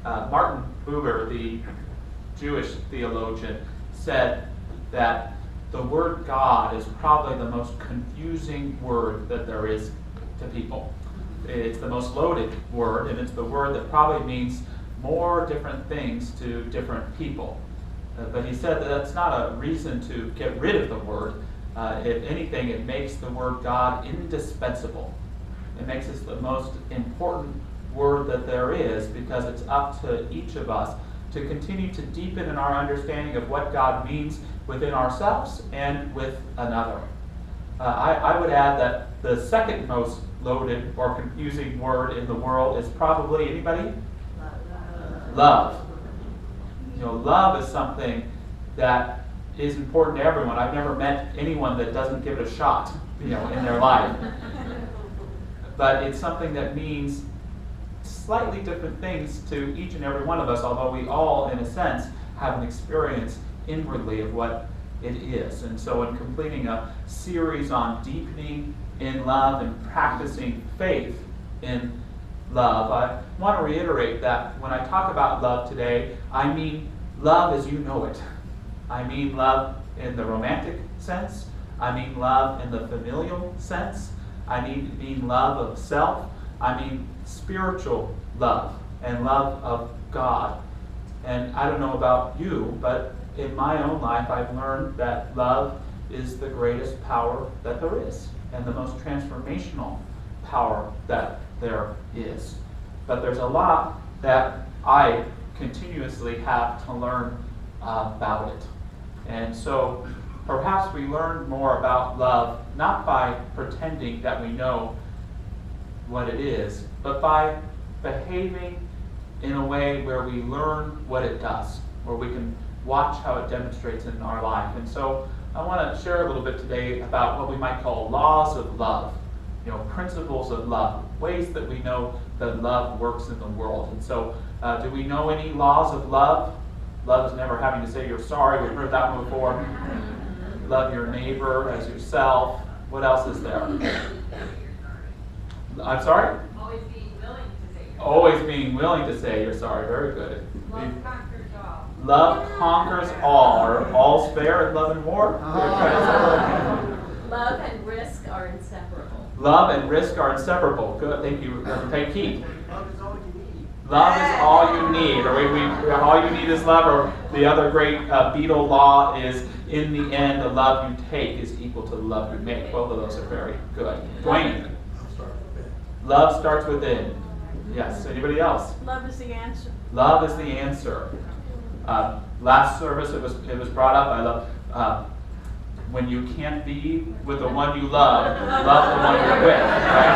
Martin Buber, the Jewish theologian, said that the word God is probably the most confusing word that there is to people. It's the most loaded word, and it's the word that probably means more different things to different people. But he said that that's not a reason to get rid of the word. If anything, it makes the word God indispensable. It makes it the most important word that there is, because it's up to each of us to continue to deepen in our understanding of what God means within ourselves and with another. I would add that the second most loaded or confusing word in the world is probably, anybody? Love. Love is something that is important to everyone. I've never met anyone that doesn't give it a shot, in their life. But it's something that means slightly different things to each and every one of us, although we all, in a sense, have an experience inwardly of what it is. And so in completing a series on deepening in love and practicing faith in love, I want to reiterate that when I talk about love today, I mean love as you know it. I mean love in the romantic sense. I mean love in the familial sense. I mean love of self. I mean spiritual love and love of God. And I don't know about you, but in my own life, I've learned that love is the greatest power that there is, and the most transformational power that there is. But there's a lot that I continuously have to learn about it. And so perhaps we learn more about love not by pretending that we know what it is, but by behaving in a way where we learn what it does, where we can watch how it demonstrates in our life. And so I want to share a little bit today about what we might call laws of love, principles of love, ways that we know that love works in the world. And so do we know any laws of love? Love is never having to say you're sorry. We've heard that one before. Love your neighbor as yourself. What else is there? I'm sorry? Always being willing to say you're sorry. Always being willing to say you're sorry. Very good. Love conquers all. Love conquers all. Are all's fair in love and war? Love and risk are inseparable. Love and risk are inseparable. Good. Thank you, Reverend Peg Keith. Love is all you need. Love is all you need. Or all you need is love. Or the other great Beatle law is, in the end, the love you take is equal to the love you make. Both of those are very good. Dwayne. Love starts within. Yes. Anybody else? Love is the answer. Love is the answer. Last service it was brought up. I love when you can't be with the one you love the one you're with. Right?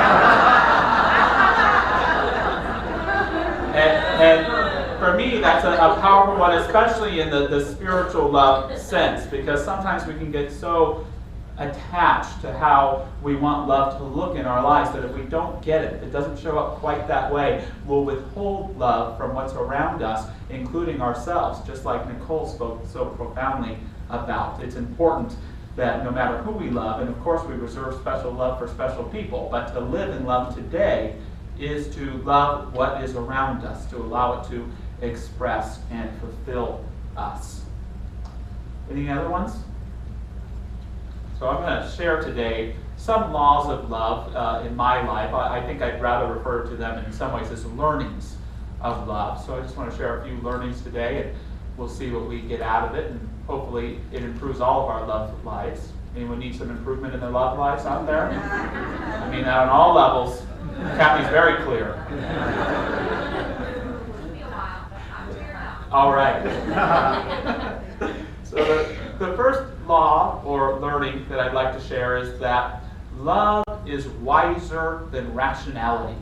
And for me, that's a powerful one, especially in the spiritual love sense, because sometimes we can get so attached to how we want love to look in our lives that if we don't get it, if it doesn't show up quite that way, we'll withhold love from what's around us, including ourselves, just like Nicole spoke so profoundly about. It's important that no matter who we love, and of course we reserve special love for special people, but to live in love today is to love what is around us, to allow it to express and fulfill us. Any other ones? So I'm going to share today some laws of love in my life. I think I'd rather refer to them in some ways as learnings of love. So I just want to share a few learnings today, and we'll see what we get out of it, and hopefully it improves all of our love lives. Anyone need some improvement in their love lives out there? I mean that on all levels. Kathy's very clear. All right. So the first law or learning that I'd like to share is that love is wiser than rationality.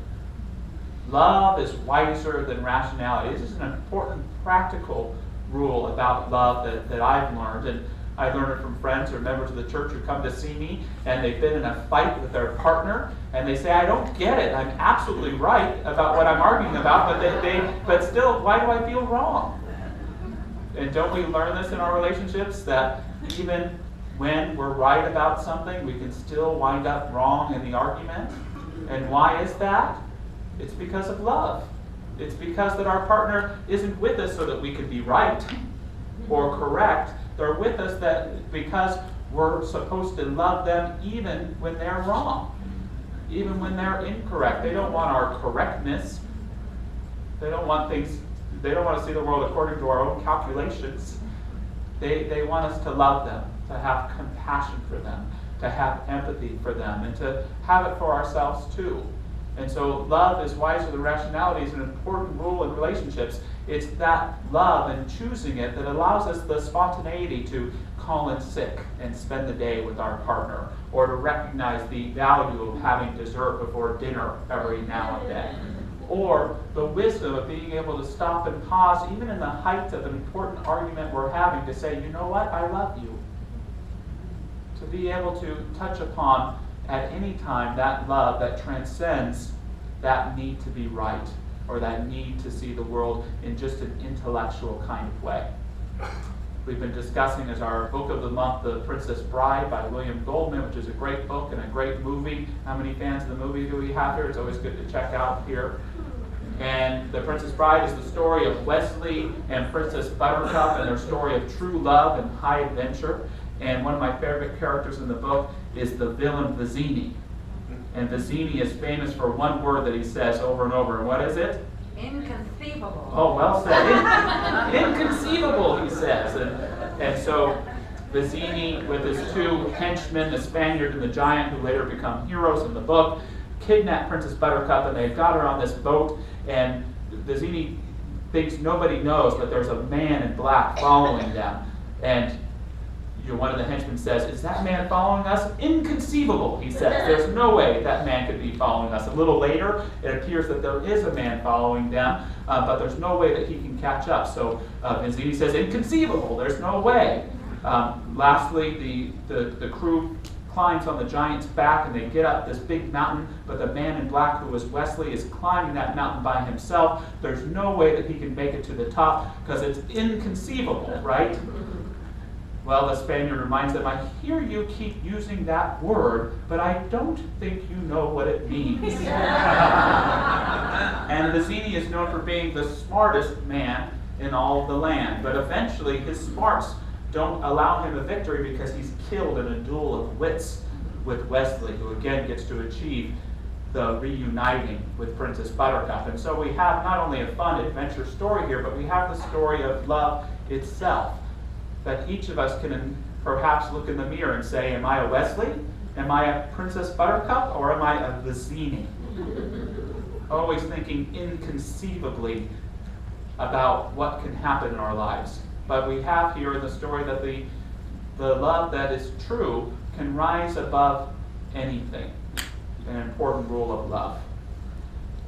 Love is wiser than rationality. This is an important practical rule about love that I've learned. And I learned it from friends or members of the church who come to see me, and they've been in a fight with their partner, and they say, I don't get it. I'm absolutely right about what I'm arguing about, but still, why do I feel wrong? And don't we learn this in our relationships, that even when we're right about something, we can still wind up wrong in the argument? And why is that? It's because of love. It's because that our partner isn't with us so that we could be right or correct. They're with us that because we're supposed to love them even when they're wrong, even when they're incorrect. They don't want our correctness. They don't want to see the world according to our own calculations. They want us to love them, to have compassion for them, to have empathy for them, and to have it for ourselves too. And so love is wiser than rationality is an important rule in relationships. It's that love and choosing it that allows us the spontaneity to call in sick and spend the day with our partner, or to recognize the value of having dessert before dinner every now and then, or the wisdom of being able to stop and pause even in the height of an important argument we're having to say, you know what, I love you. To be able to touch upon at any time that love that transcends that need to be right, or that need to see the world in just an intellectual kind of way. We've been discussing as our book of the month, The Princess Bride by William Goldman, which is a great book and a great movie. How many fans of the movie do we have here? It's always good to check out here. And The Princess Bride is the story of Wesley and Princess Buttercup and their story of true love and high adventure. And one of my favorite characters in the book is the villain Vizzini. And Vizzini is famous for one word that he says over and over. And what is it? Inconceivable. Oh, well said. Inconceivable, he says. And so Vizzini, with his two henchmen, the Spaniard and the giant, who later become heroes in the book, kidnap Princess Buttercup, and they've got her on this boat. And Vizzini thinks nobody knows, but there's a man in black following them. And one of the henchmen says, is that man following us? Inconceivable, he says. There's no way that man could be following us. A little later, it appears that there is a man following them, but there's no way that he can catch up. So Vizzini says, inconceivable, there's no way. Lastly, the crew climbs on the giant's back, and they get up this big mountain, but the man in black, who is Wesley, is climbing that mountain by himself. There's no way that he can make it to the top, because it's inconceivable, right? Well, the Spaniard reminds them, I hear you keep using that word, but I don't think you know what it means. And Vizzini is known for being the smartest man in all of the land, but eventually his smarts don't allow him a victory because he's killed in a duel of wits with Wesley, who again gets to achieve the reuniting with Princess Buttercup. And so we have not only a fun adventure story here, but we have the story of love itself. That each of us can perhaps look in the mirror and say, am I a Wesley? Am I a Princess Buttercup? Or am I a Vizzini? Always thinking inconceivably about what can happen in our lives. But we have here in the story that the love that is true can rise above anything. An important rule of love.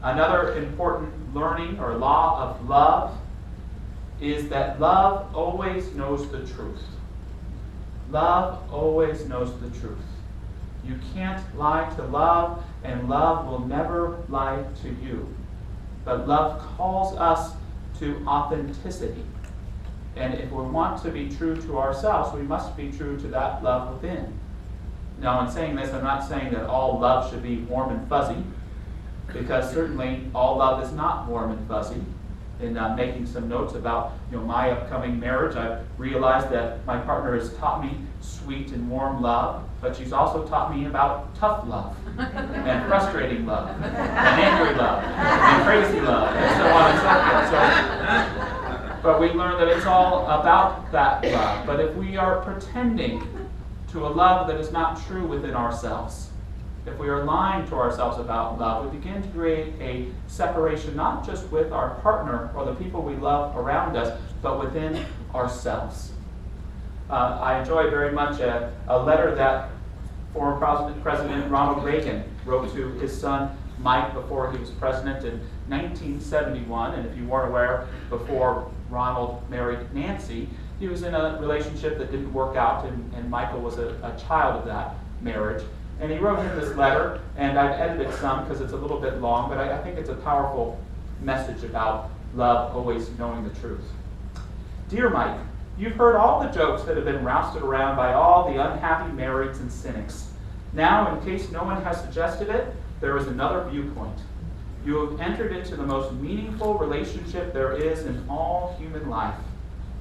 Another important learning or law of love is that love always knows the truth. Love always knows the truth. You can't lie to love, and love will never lie to you. But love calls us to authenticity. And if we want to be true to ourselves, we must be true to that love within. Now, in saying this, I'm not saying that all love should be warm and fuzzy, because certainly all love is not warm and fuzzy. In making some notes about my upcoming marriage, I've realized that my partner has taught me sweet and warm love, but she's also taught me about tough love, and frustrating love, and angry love, and crazy love, and so on and so forth. But we learn that it's all about that love. But if we are pretending to a love that is not true within ourselves, if we are lying to ourselves about love, we begin to create a separation not just with our partner or the people we love around us, but within ourselves. I enjoy very much a letter that former President Ronald Reagan wrote to his son Mike before he was president in 1971. And if you weren't aware, before Ronald married Nancy, he was in a relationship that didn't work out, and Michael was a child of that marriage. And he wrote him this letter, and I've edited some because it's a little bit long, but I think it's a powerful message about love always knowing the truth. Dear Mike, you've heard all the jokes that have been rousted around by all the unhappy marrieds and cynics. Now, in case no one has suggested it, there is another viewpoint. You have entered into the most meaningful relationship there is in all human life.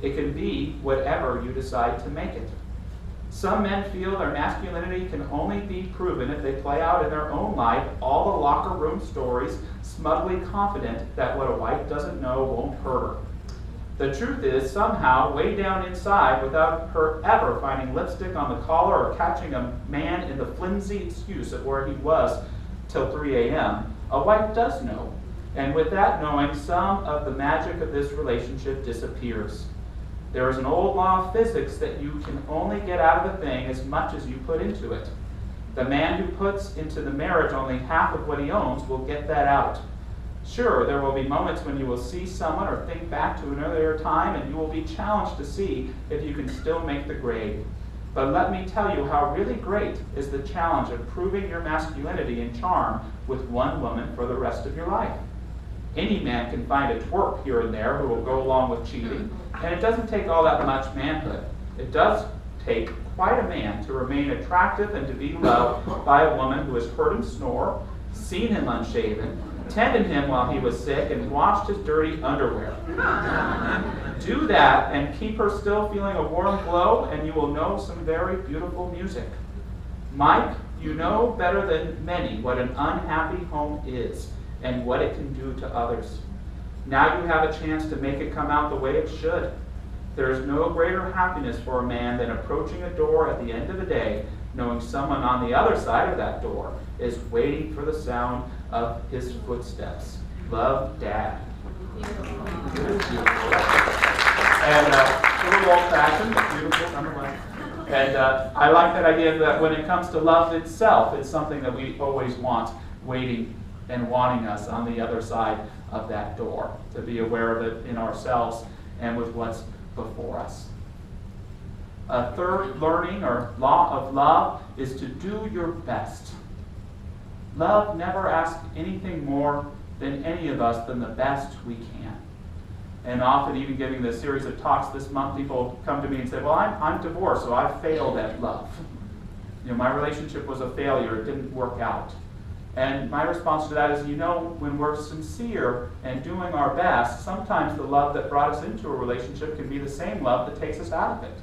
It can be whatever you decide to make it. Some men feel their masculinity can only be proven if they play out in their own life all the locker room stories, smugly confident that what a wife doesn't know won't hurt her. The truth is, somehow, way down inside, without her ever finding lipstick on the collar or catching a man in the flimsy excuse of where he was till 3 a.m., a wife does know. And with that knowing, some of the magic of this relationship disappears. There is an old law of physics that you can only get out of a thing as much as you put into it. The man who puts into the marriage only half of what he owns will get that out. Sure, there will be moments when you will see someone or think back to an earlier time, and you will be challenged to see if you can still make the grade. But let me tell you how really great is the challenge of proving your masculinity and charm with one woman for the rest of your life. Any man can find a twerp here and there who will go along with cheating, and it doesn't take all that much manhood. It does take quite a man to remain attractive and to be loved by a woman who has heard him snore, seen him unshaven, tended him while he was sick, and washed his dirty underwear. Do that and keep her still feeling a warm glow, and you will know some very beautiful music. Mike, you know better than many what an unhappy home is and what it can do to others. Now you have a chance to make it come out the way it should. There is no greater happiness for a man than approaching a door at the end of the day, knowing someone on the other side of that door is waiting for the sound of his footsteps. Love, Dad. Beautiful. And a little old-fashioned, but beautiful nonetheless. And I like that idea that when it comes to love itself, it's something that we always want, waiting and wanting us on the other side of that door, to be aware of it in ourselves and with what's before us. A third learning or law of love is to do your best. Love never asks anything more than any of us than the best we can. And often, even giving this series of talks this month, people come to me and say, well, I'm divorced, so I failed at love. You know, my relationship was a failure, it didn't work out. And my response to that is, when we're sincere and doing our best, sometimes the love that brought us into a relationship can be the same love that takes us out of it.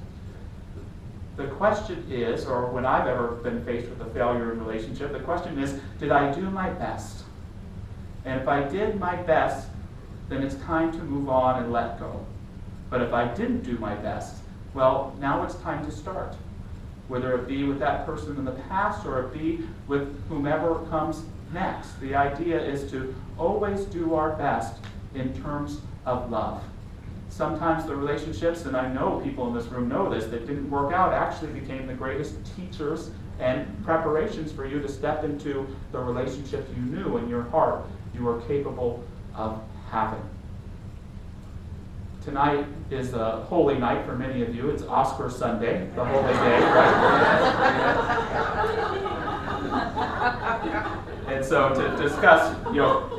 The question is, or when I've ever been faced with a failure in a relationship, the question is, did I do my best? And if I did my best, then it's time to move on and let go. But if I didn't do my best, well, now it's time to start. Whether it be with that person in the past or it be with whomever comes next. The idea is to always do our best in terms of love. Sometimes the relationships, and I know people in this room know this, that didn't work out actually became the greatest teachers and preparations for you to step into the relationships you knew in your heart you were capable of having. Tonight is a holy night for many of you. It's Oscar Sunday, the holy day, right? And so to discuss,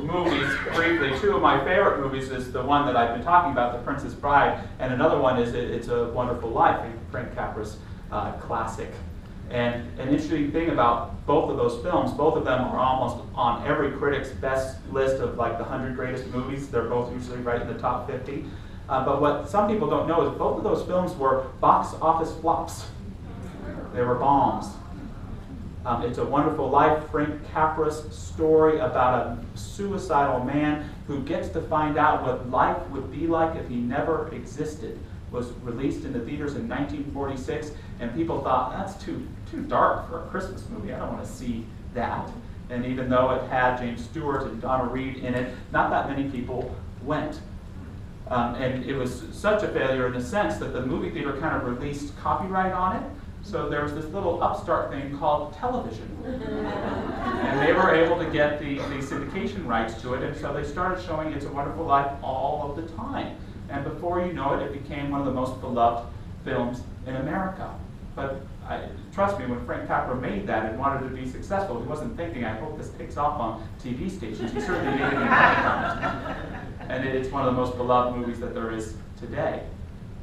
movies briefly, two of my favorite movies is the one that I've been talking about, The Princess Bride, and another one is It's a Wonderful Life, Frank Capra's classic. And an interesting thing about both of those films, both of them are almost on every critic's best list of like the 100 greatest movies. They're both usually right in the top 50. But what some people don't know is both of those films were box office flops. They were bombs. It's a Wonderful Life, Frank Capra's story about a suicidal man who gets to find out what life would be like if he never existed. Was released in the theaters in 1946, and people thought, that's too dark for a Christmas movie. I don't want to see that. And even though it had James Stewart and Donna Reed in it, not that many people went. And it was such a failure in the sense that the movie theater kind of released copyright on it. So there was this little upstart thing called television. And they were able to get the syndication rights to it, and so they started showing It's a Wonderful Life all of the time. And before you know it, it became one of the most beloved films in America. But trust me, when Frank Capra made that and wanted to be successful, he wasn't thinking, I hope this takes off on TV stations. He certainly made it in money. And it's one of the most beloved movies that there is today.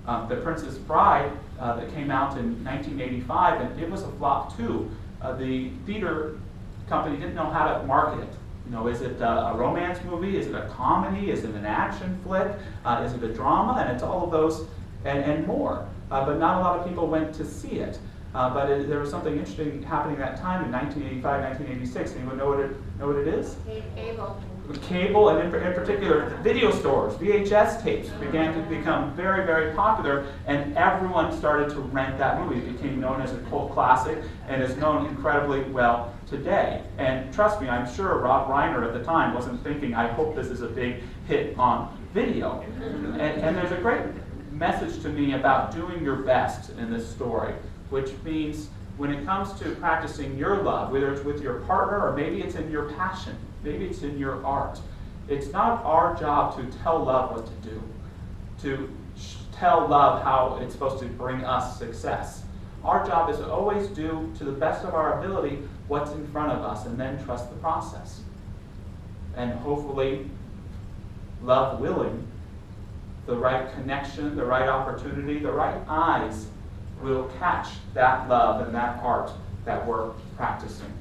The Princess Bride that came out in 1985, and it was a flop too. The theater company didn't know how to market it. Is it a romance movie? Is it a comedy? Is it an action flick? Is it a drama? And it's all of those and more. But not a lot of people went to see it. But there was something interesting happening at that time in 1985, 1986. Anyone know what it is? Cable. Cable, and in particular, video stores, VHS tapes began to become very, very popular, and everyone started to rent that movie. It became known as a cult classic and is known incredibly well today. And trust me, I'm sure Rob Reiner at the time wasn't thinking, I hope this is a big hit on video. And there's a great message to me about doing your best in this story, which means when it comes to practicing your love, whether it's with your partner or maybe it's in your passion, maybe it's in your art, it's not our job to tell love what to do, to tell love how it's supposed to bring us success. Our job is to always do, to the best of our ability, what's in front of us and then trust the process. And hopefully, love willing, the right connection, the right opportunity, the right eyes will catch that love and that art that we're practicing.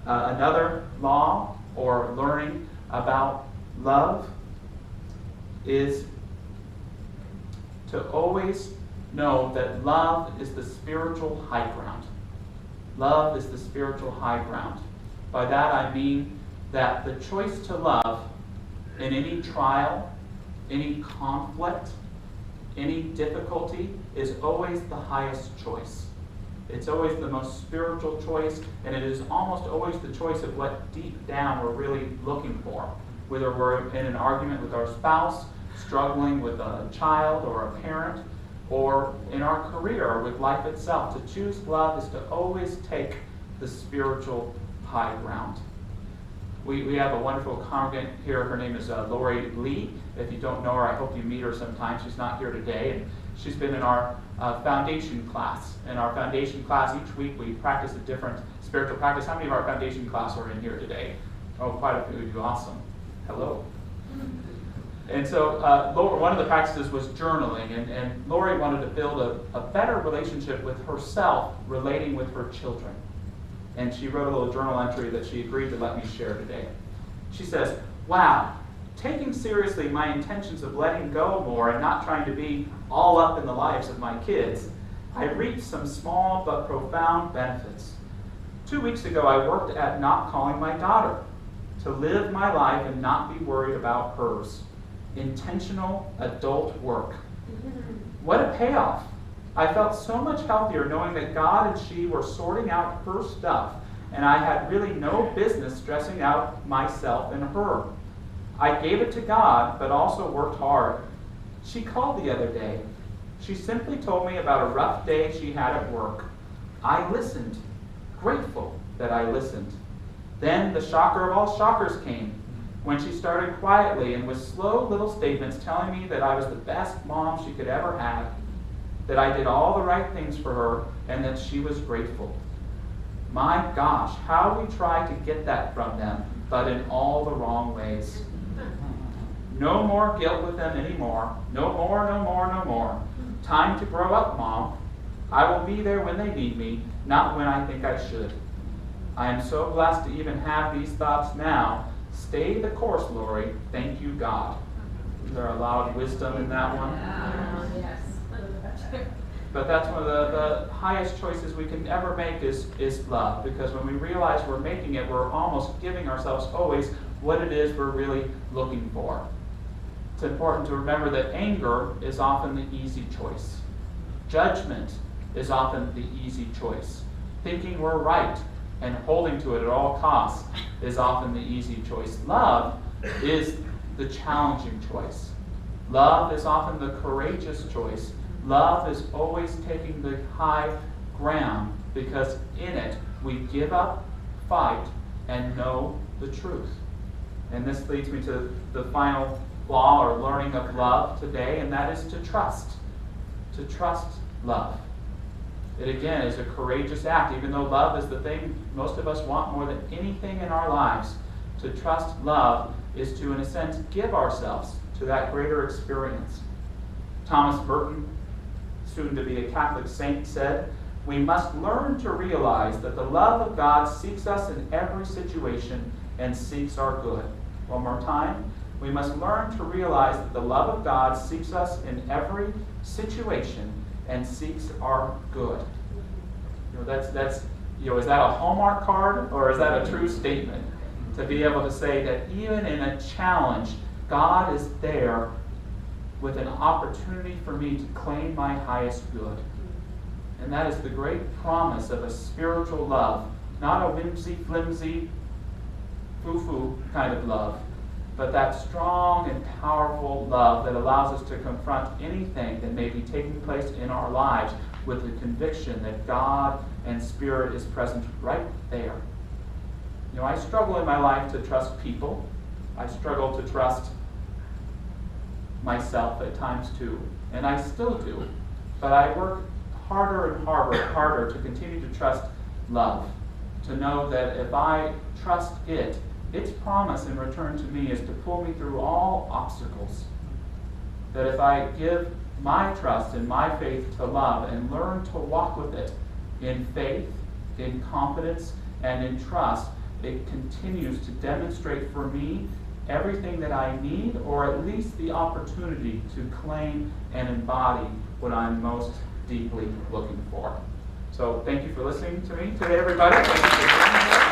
Another law or learning about love is to always know that love is the spiritual high ground. Love is the spiritual high ground. By that I mean that the choice to love in any trial, any conflict, any difficulty is always the highest choice. It's always the most spiritual choice, and it is almost always the choice of what deep down we're really looking for. Whether we're in an argument with our spouse, struggling with a child or a parent, or in our career with life itself, to choose love is to always take the spiritual high ground. We have a wonderful congregant here. Her name is Lori Lee. If you don't know her, I hope you meet her sometime. She's not here today. And she's been in our foundation class. In our foundation class, each week we practice a different spiritual practice. How many of our foundation class are in here today? Oh, quite a few of you. Awesome. Hello. And so one of the practices was journaling. And Lori wanted to build a better relationship with herself relating with her children. And she wrote a little journal entry that she agreed to let me share today. She says, "Wow, taking seriously my intentions of letting go more and not trying to be all up in the lives of my kids, I reaped some small but profound benefits. 2 weeks ago, I worked at not calling my daughter, to live my life and not be worried about hers. Intentional adult work. What a payoff. I felt so much healthier knowing that God and she were sorting out her stuff, and I had really no business stressing out myself and her. I gave it to God, but also worked hard. She called the other day. She simply told me about a rough day she had at work. I listened, grateful that I listened. Then the shocker of all shockers came, when she started quietly and with slow little statements telling me that I was the best mom she could ever have, that I did all the right things for her, and that she was grateful. My gosh, how we try to get that from them, but in all the wrong ways. No more guilt with them anymore. No more, no more, no more. Time to grow up, Mom. I will be there when they need me, not when I think I should. I am so blessed to even have these thoughts now. Stay the course, Lori. Thank you, God." Is there a lot of wisdom in that one? Yes. But that's one of the highest choices we can ever make is love. Because when we realize we're making it, we're almost giving ourselves always what it is we're really looking for. It's important to remember that anger is often the easy choice. Judgment is often the easy choice. Thinking we're right and holding to it at all costs is often the easy choice. Love is the challenging choice. Love is often the courageous choice. Love is always taking the high ground because in it we give up, fight, and know the truth. And this leads me to the final law or learning of love today, and that is to trust. To trust love. It again is a courageous act, even though love is the thing most of us want more than anything in our lives. To trust love is to, in a sense, give ourselves to that greater experience. Thomas Merton, soon to be a Catholic saint, said, we must learn to realize that the love of God seeks us in every situation and seeks our good. One more time. We must learn to realize that the love of God seeks us in every situation and seeks our good. That's is that a Hallmark card, or is that a true statement? To be able to say that even in a challenge, God is there with an opportunity for me to claim my highest good. And that is the great promise of a spiritual love, not a whimsy-flimsy, foo-foo kind of love, but that strong and powerful love that allows us to confront anything that may be taking place in our lives with the conviction that God and Spirit is present right there. I struggle in my life to trust people. I struggle to trust myself at times too, and I still do. But I work harder and harder to continue to trust love, to know that if I trust it, its promise in return to me is to pull me through all obstacles. That if I give my trust and my faith to love and learn to walk with it in faith, in confidence, and in trust, it continues to demonstrate for me everything that I need, or at least the opportunity to claim and embody what I'm most deeply looking for. So thank you for listening to me today, everybody. Thank you for joining us.